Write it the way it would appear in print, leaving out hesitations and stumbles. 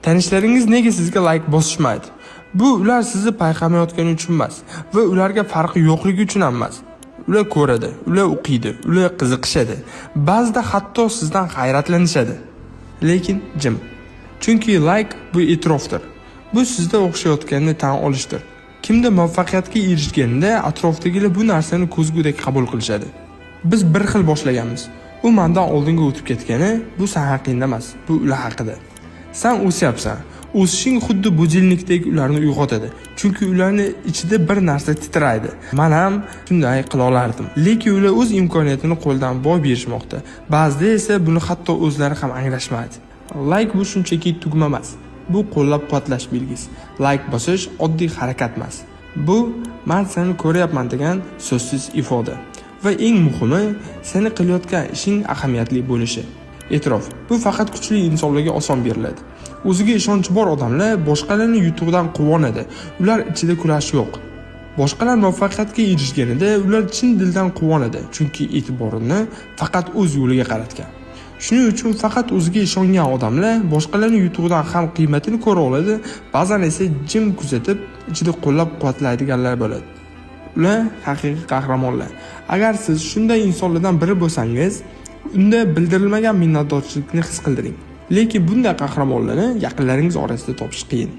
Tanishlaringiz nega sizga like bosishmaydi? Bu ular sizni payqamayotgani uchun emas va ularga farqi yo'qligi uchun ham emas. Ular ko'radi, ular o'qiydi, ular qiziqishadi. Ba'zida hatto sizdan hayratlanishadi. Lekin jim. Chunki like bu e'tirofdir. Bu sizda o'xshayotganini tan olishdir. Kimda muvaffaqiyatga erishganda atrofdagilar bu narsani ko'zgudek qabul qilishadi. Biz bir xil boshlaganmiz. U mendan oldinga o'tib ketgani bu sen haqingda emas, bu ular haqida. Sen o'syapsan. O'sishing xuddi budilnikdek ularni uyg'otadi. Chunki ularning ichida bir narsa titraydi. Men ham shunday qila olardim. Lekin ular o'z imkoniyatini qo'ldan boy berishmoqda. Ba'zida esa buni hatto o'zlari ham anglashmaydi. Like bu shunchaki tugma emas. Bu qo'llab-quvvatlash belgisi. Like bosish oddiy harakat emas. Bu men seni ko'ryapman degan so'zsiz ifoda. Va eng muhimi, seni qilayotgan ishing ahamiyatli bo'lishi. E'tirof. Bu faqat kuchli insonlarga oson beriladi. O'ziga ishonchi bor odamlar boshqalarning yutug'idan quvonadi. Ular ichida kurash yo'q. Boshqalar muvaffaqiyatga erishganida ular chin dildan quvonadi, chunki e'tiborini faqat o'z yo'liga qaratgan. Shuning uchun faqat o'ziga ishongan odamlar boshqalarning yutug'idan ham qiymatini ko'ra oladi, ba'zan esa jim kuzatib, ichida qo'llab-quvvatlaydiganlar bo'ladi. Ular haqiqiy qahramonlar. Agar siz shunday insonlardan biri bo'lsangiz, unda bildirilmagan minnatdorchilikni his qildiring. Lekin bunday qahramonlarni yaqinlaringiz orasida topish qiyin.